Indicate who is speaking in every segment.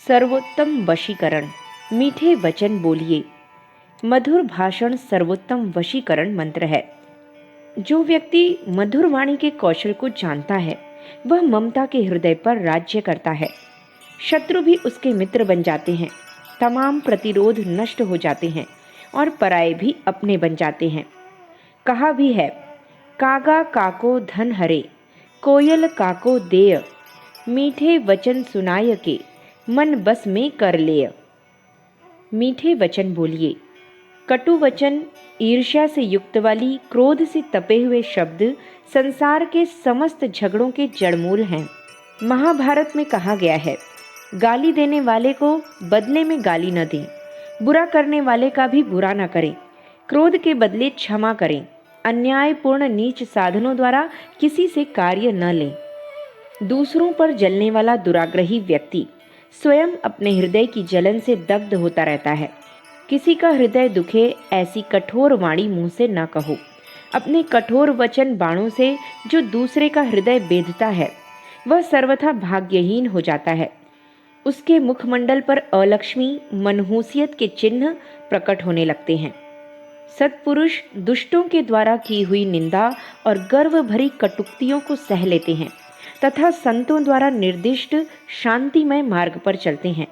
Speaker 1: सर्वोत्तम वशीकरण। मीठे वचन बोलिए। मधुर भाषण सर्वोत्तम वशीकरण मंत्र है। जो व्यक्ति मधुर वाणी के कौशल को जानता है वह ममता के हृदय पर राज्य करता है। शत्रु भी उसके मित्र बन जाते हैं, तमाम प्रतिरोध नष्ट हो जाते हैं और पराये भी अपने बन जाते हैं। कहा भी है, कागा काको धन हरे, कोयल काको देय, मीठे वचन सुनाय के, मन बस में कर लेय। मीठे वचन बोलिए। कटु वचन, ईर्ष्या से युक्त वाली, क्रोध से तपे हुए शब्द संसार के समस्त झगड़ों के जड़मूल हैं। महाभारत में कहा गया है, गाली देने वाले को बदले में गाली न दें, बुरा करने वाले का भी बुरा न करें, क्रोध के बदले क्षमा करें, अन्यायपूर्ण नीच साधनों द्वारा किसी से कार्य न लें। दूसरों पर जलने वाला दुराग्रही व्यक्ति स्वयं अपने हृदय की जलन से दग्ध होता रहता है। किसी का हृदय दुखे ऐसी कठोर वाणी मुंह से न कहो। अपने कठोर वचन बाणों से जो दूसरे का हृदय बेधता है वह सर्वथा भाग्यहीन हो जाता है। उसके मुखमंडल पर अलक्ष्मी, मनहूसियत के चिन्ह प्रकट होने लगते हैं। सत्पुरुष दुष्टों के द्वारा की हुई निंदा और गर्व भरी कटुक्तियों को सह लेते हैं तथा संतों द्वारा निर्दिष्ट शांतिमय मार्ग पर चलते हैं।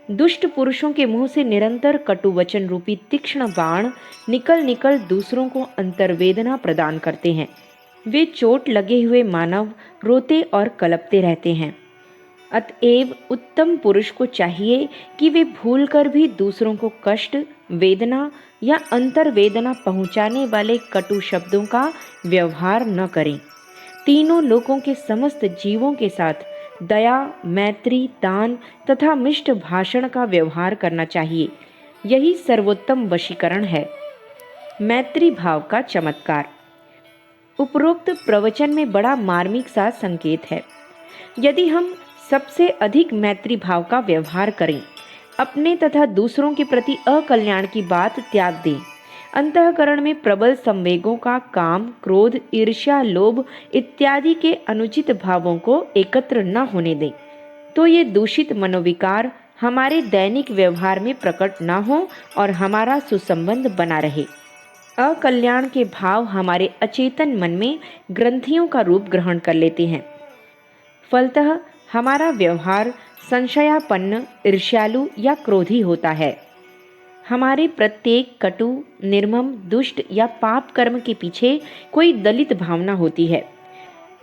Speaker 1: दुष्ट पुरुषों के मुंह से निरंतर कटुवचन रूपी तीक्ष्ण बाण निकल निकल दूसरों को अंतर्वेदना प्रदान करते हैं। वे चोट लगे हुए मानव रोते और कलपते रहते हैं। अतएव उत्तम पुरुष को चाहिए कि वे भूलकर भी दूसरों को कष्ट, वेदना या अंतर्वेदना पहुंचाने वाले कटु शब्दों का व्यवहार न करें। तीनों लोकों के समस्त जीवों के साथ दया, मैत्री, दान तथा मिष्ट भाषण का व्यवहार करना चाहिए। यही सर्वोत्तम वशीकरण है। मैत्री भाव का चमत्कार। उपरोक्त प्रवचन में बड़ा मार्मिक सा संकेत है। यदि हम सबसे अधिक मैत्री भाव का व्यवहार करें, अपने तथा दूसरों के प्रति अकल्याण की बात त्याग दें, अंतःकरण में प्रबल संवेगों का काम, क्रोध, ईर्ष्या, लोभ इत्यादि के अनुचित भावों को एकत्र न होने दें, तो ये दूषित मनोविकार हमारे दैनिक व्यवहार में प्रकट न हो और हमारा सुसंबंध बना रहे। अकल्याण के भाव हमारे अचेतन मन में ग्रंथियों का रूप ग्रहण कर लेते हैं। फलतः हमारा व्यवहार संशयापन्न, ईर्ष्यालु या क्रोधी होता है। हमारे प्रत्येक कटु, निर्मम, दुष्ट या पाप कर्म के पीछे कोई दलित भावना होती है।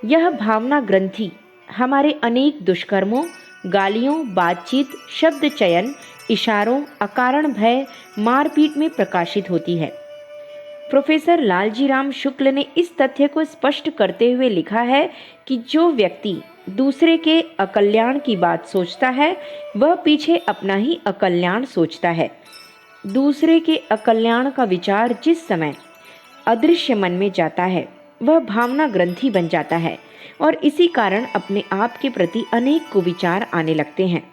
Speaker 1: यह भावना ग्रंथि हमारे अनेक दुष्कर्मों, गालियों, बातचीत, शब्द चयन, इशारों, अकारण भय, मारपीट में प्रकाशित होती है। प्रोफेसर लालजी राम शुक्ल ने इस तथ्य को स्पष्ट करते हुए लिखा है कि जो व्यक्ति दूसरे के अकल्याण की बात सोचता है वह पीछे अपना ही अकल्याण सोचता है। दूसरे के अकल्याण का विचार जिस समय अदृश्य मन में जाता है वह भावना ग्रंथि बन जाता है और इसी कारण अपने आप के प्रति अनेक कुविचार आने लगते हैं।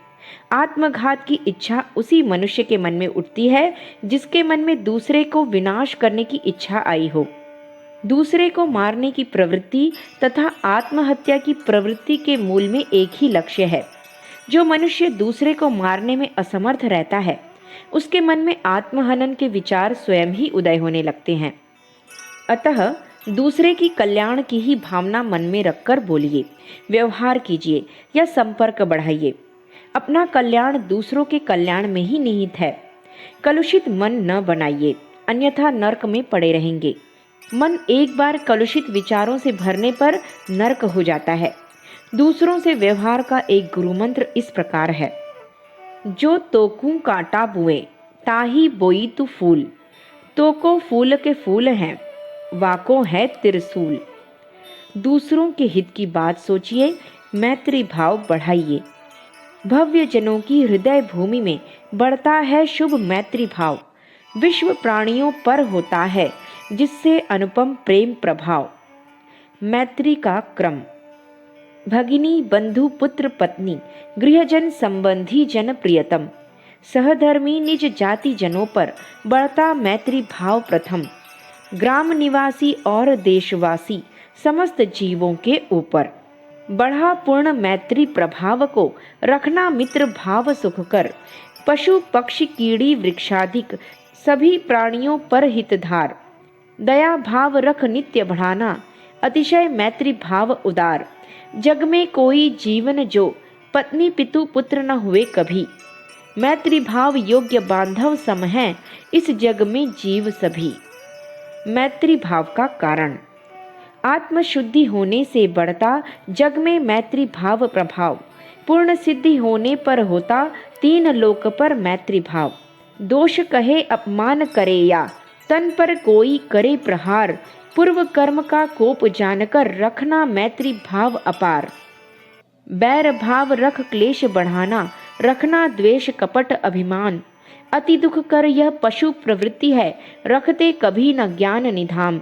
Speaker 1: आत्मघात की इच्छा उसी मनुष्य के मन में उठती है जिसके मन में दूसरे को विनाश करने की इच्छा आई हो। दूसरे को मारने की प्रवृत्ति तथा आत्महत्या की प्रवृत्ति के मूल में एक ही लक्ष्य है। जो मनुष्य दूसरे को मारने में असमर्थ रहता है उसके मन में आत्महनन के विचार स्वयं ही उदय होने लगते हैं। अतः दूसरे की कल्याण की ही भावना मन में रखकर बोलिए, व्यवहार कीजिए या संपर्क बढ़ाइए। अपना कल्याण दूसरों के कल्याण में ही निहित है। कलुषित मन न बनाइए, अन्यथा नरक में पड़े रहेंगे। मन एक बार कलुषित विचारों से भरने पर नरक हो जाता है। दूसरों से व्यवहार का एक गुरुमंत्र इस प्रकार है, जो तोकू कांटा बुए ताही बोई तू फूल, तोको फूल के फूल हैं, वाको है त्रिशूल। दूसरों के हित की बात सोचिए, मैत्री भाव बढ़ाइए। भव्य जनों की हृदय भूमि में बढ़ता है शुभ मैत्री भाव। विश्व प्राणियों पर होता है जिससे अनुपम प्रेम प्रभाव। मैत्री का क्रम। भगिनी, बंधु, पुत्र, पत्नी, गृहजन, संबंधी जन, प्रियतम, सहधर्मी, निज जाति जनों पर बढ़ता मैत्री भाव प्रथम। ग्राम निवासी और देशवासी समस्त जीवों के ऊपर। बढ़ा पूर्ण मैत्री प्रभाव को, रखना मित्र भाव सुख कर। पशु पक्षी कीड़ी वृक्षाधिक, सभी प्राणियों पर हितधार। दया भाव रख नित्य बढ़ाना, अतिशय मैत्री भाव उदार। जग में कोई जीवन जो, पत्नी पितु पुत्र न हुए कभी। मैत्री भाव योग्य बांधव सम हैं, इस जग में जीव सभी। मैत्री भाव का कारण, आत्मशुद्धि होने से बढ़ता जग में मैत्री भाव प्रभाव। पूर्ण सिद्धि होने पर होता तीन लोक पर मैत्री भाव। दोष कहे अपमान करे या, तन पर कोई करे प्रहार। पूर्व कर्म का कोप जानकर, रखना मैत्री भाव अपार। बैर भाव रख क्लेश बढ़ाना, रखना द्वेष कपट अभिमान। अति दुख कर यह पशु प्रवृत्ति है, रखते कभी न ज्ञान निधाम।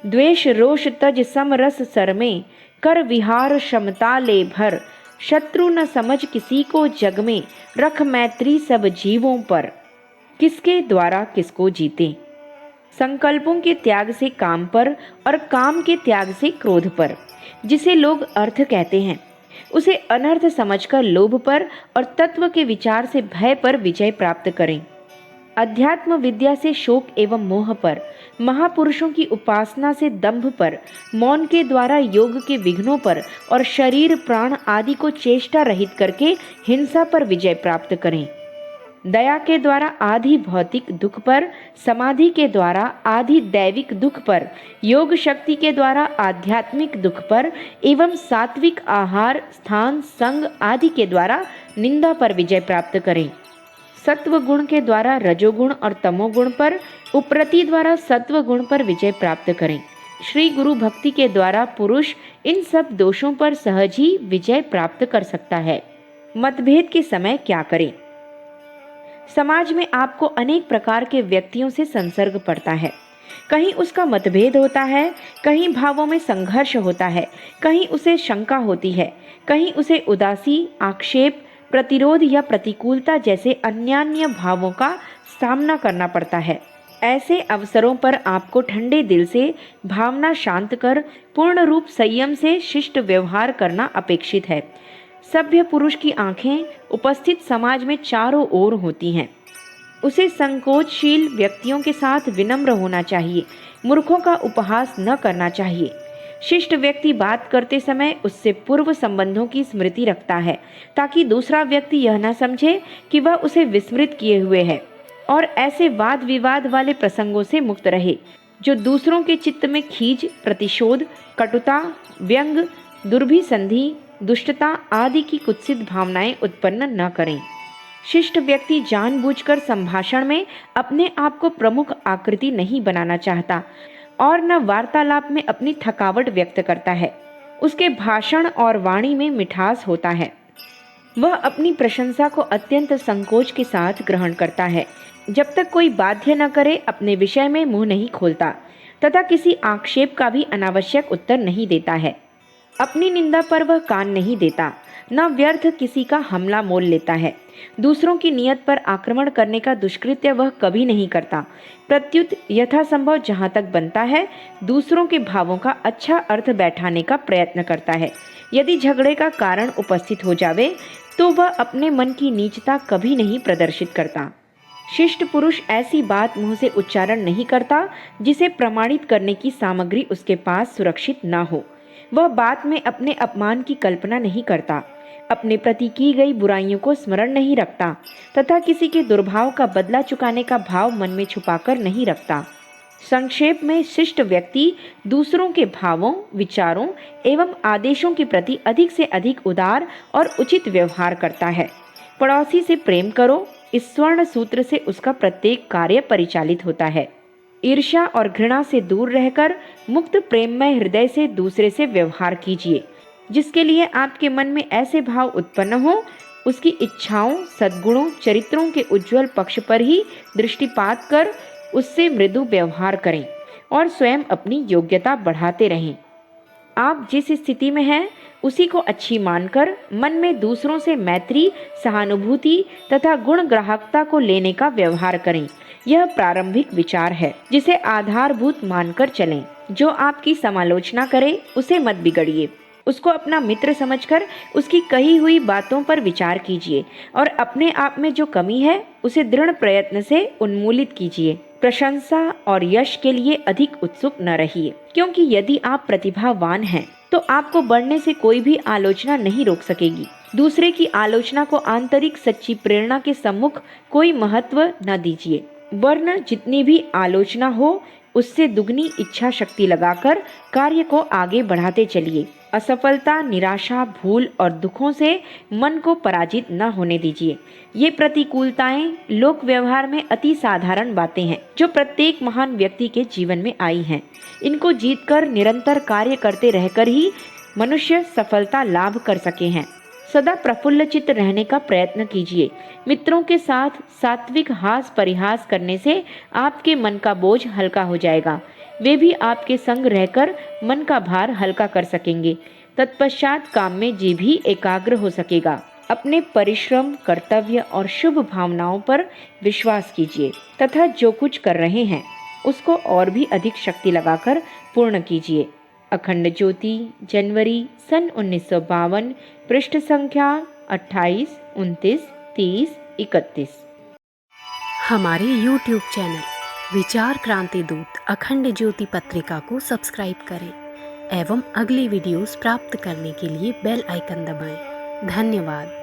Speaker 1: द्वेष रोष तज सम रस सर में, कर विहार क्षमता ले भर। शत्रु न समझ किसी को जग में, रख मैत्री सब जीवों पर। किसके द्वारा किसको जीते, संकल्पों के त्याग से काम पर और काम के त्याग से क्रोध पर। जिसे लोग अर्थ कहते हैं उसे अनर्थ समझकर लोभ पर और तत्व के विचार से भय पर विजय प्राप्त करें। अध्यात्म विद्या से शोक एवं मोह पर, महापुरुषों की उपासना से दंभ पर, मौन के द्वारा योग के विघ्नों पर और शरीर प्राण आदि को चेष्टा रहित करके हिंसा पर विजय प्राप्त करें। दया के द्वारा आधि भौतिक दुख पर, समाधि के द्वारा आधि दैविक दुख पर, योग शक्ति के द्वारा आध्यात्मिक दुख पर एवं सात्विक आहार स्थान संग आदि के द्वारा निंदा पर विजय प्राप्त करें। सत्व गुण के द्वारा रजोगुण और तमोगुण पर, उपरति द्वारा सत्व गुण पर विजय प्राप्त करें। श्री गुरु भक्ति के द्वारा पुरुष इन सब दोषों पर सहज ही विजय प्राप्त कर सकता है। मतभेद के समय क्या करें। समाज में आपको अनेक प्रकार के व्यक्तियों से संसर्ग पड़ता है। कहीं उसका मतभेद होता है, कहीं भावों में संघर्ष होता है, कहीं उसे शंका होती है, कहीं उसे उदासी, आक्षेप, प्रतिरोध या प्रतिकूलता जैसे अन्यान्य भावों का सामना करना पड़ता है। ऐसे अवसरों पर आपको ठंडे दिल से भावना शांत कर पूर्ण रूप संयम से शिष्ट व्यवहार करना अपेक्षित है। सभ्य पुरुष की आंखें उपस्थित समाज में चारों ओर होती हैं। उसे संकोचशील व्यक्तियों के साथ विनम्र होना चाहिए, मूर्खों का उपहास न करना चाहिए। शिष्ट व्यक्ति बात करते समय उससे पूर्व संबंधों की स्मृति रखता है, ताकि दूसरा व्यक्ति यह न समझे कि वह उसे विस्मृत किए हुए है, और ऐसे वाद विवाद वाले प्रसंगों से मुक्त रहे जो दूसरों के चित्त में खींच, प्रतिशोध, कटुता, व्यंग, दुर्भिसंधि, दुष्टता आदि की कुत्सित भावनाएं उत्पन्न न करें। शिष्ट व्यक्ति जानबूझकर संभाषण में अपने आप को प्रमुख आकृति नहीं बनाना चाहता और न वार्तालाप में अपनी थकावट व्यक्त करता है। उसके भाषण और वाणी में मिठास होता है। वह अपनी प्रशंसा को अत्यंत संकोच के साथ ग्रहण करता है। जब तक कोई बाध्य न करे अपने विषय में मुंह नहीं खोलता तथा किसी आक्षेप का भी अनावश्यक उत्तर नहीं देता है। अपनी निंदा पर वह कान नहीं देता, न व्यर्थ किसी का हमला मोल लेता है। दूसरों की नियत पर आक्रमण करने का दुष्कृत्य वह कभी नहीं करता। प्रत्युत यथासंभव जहाँ तक बनता है दूसरों के भावों का अच्छा अर्थ बैठाने का प्रयत्न करता है। यदि झगड़े का कारण उपस्थित हो जावे तो वह अपने मन की नीचता कभी नहीं प्रदर्शित करता। शिष्ट पुरुष ऐसी बात मुंह से उच्चारण नहीं करता जिसे प्रमाणित करने की सामग्री उसके पास सुरक्षित न हो। वह बात में अपने अपमान की कल्पना नहीं करता, अपने प्रति की गई बुराइयों को स्मरण नहीं रखता तथा किसी के दुर्भाव का बदला चुकाने का भाव मन में छुपाकर नहीं रखता। संक्षेप में शिष्ट व्यक्ति दूसरों के भावों, विचारों एवं आदेशों के प्रति अधिक से अधिक उदार और उचित व्यवहार करता है। पड़ोसी से प्रेम करो, इस स्वर्ण सूत्र से उसका प्रत्येक कार्य परिचालित होता है। ईर्ष्या और घृणा से दूर रहकर मुक्त प्रेममय हृदय से दूसरे से व्यवहार कीजिए। जिसके लिए आपके मन में ऐसे भाव उत्पन्न हो, उसकी इच्छाओं, सद्गुणों, चरित्रों के उज्जवल पक्ष पर ही दृष्टिपात कर उससे मृदु व्यवहार करें और स्वयं अपनी योग्यता बढ़ाते रहें। आप जिस स्थिति में हैं उसी को अच्छी मानकर मन में दूसरों से मैत्री, सहानुभूति तथा गुण ग्राहकता को लेने का व्यवहार करें। यह प्रारंभिक विचार है जिसे आधारभूत मानकर चलें। जो आपकी समालोचना करे उसे मत बिगड़िए। उसको अपना मित्र समझकर उसकी कही हुई बातों पर विचार कीजिए और अपने आप में जो कमी है उसे दृढ़ प्रयत्न से उन्मूलित कीजिए। प्रशंसा और यश के लिए अधिक उत्सुक न रहिए, क्योंकि यदि आप प्रतिभावान हैं तो आपको बढ़ने से कोई भी आलोचना नहीं रोक सकेगी। दूसरे की आलोचना को आंतरिक सच्ची प्रेरणा के सम्मुख कोई महत्व न दीजिए, वरना जितनी भी आलोचना हो उससे दुगनी इच्छा शक्ति लगाकर कार्य को आगे बढ़ाते चलिए। असफलता, निराशा, भूल और दुखों से मन को पराजित न होने दीजिए। ये प्रतिकूलताएं लोक व्यवहार में अति साधारण बातें हैं जो प्रत्येक महान व्यक्ति के जीवन में आई हैं। इनको जीतकर निरंतर कार्य करते रहकर ही मनुष्य सफलता लाभ कर सके हैं। सदा प्रफुल्ल चित्त रहने का प्रयत्न कीजिए। मित्रों के साथ सात्विक हास परिहास करने से आपके मन का बोझ हल्का हो जाएगा। वे भी आपके संग रहकर मन का भार हल्का कर सकेंगे। तत्पश्चात काम में जी भी एकाग्र हो सकेगा। अपने परिश्रम, कर्तव्य और शुभ भावनाओं पर विश्वास कीजिए तथा जो कुछ कर रहे हैं उसको और भी अधिक शक्ति लगाकर पूर्ण कीजिए। अखंड ज्योति, जनवरी सन 1952, पृष्ठ संख्या 28, 29, 30, 31।
Speaker 2: हमारे YouTube चैनल विचार क्रांति दूत अखंड ज्योति पत्रिका को सब्सक्राइब करें एवं अगली वीडियोस प्राप्त करने के लिए बेल आइकन दबाएं। धन्यवाद।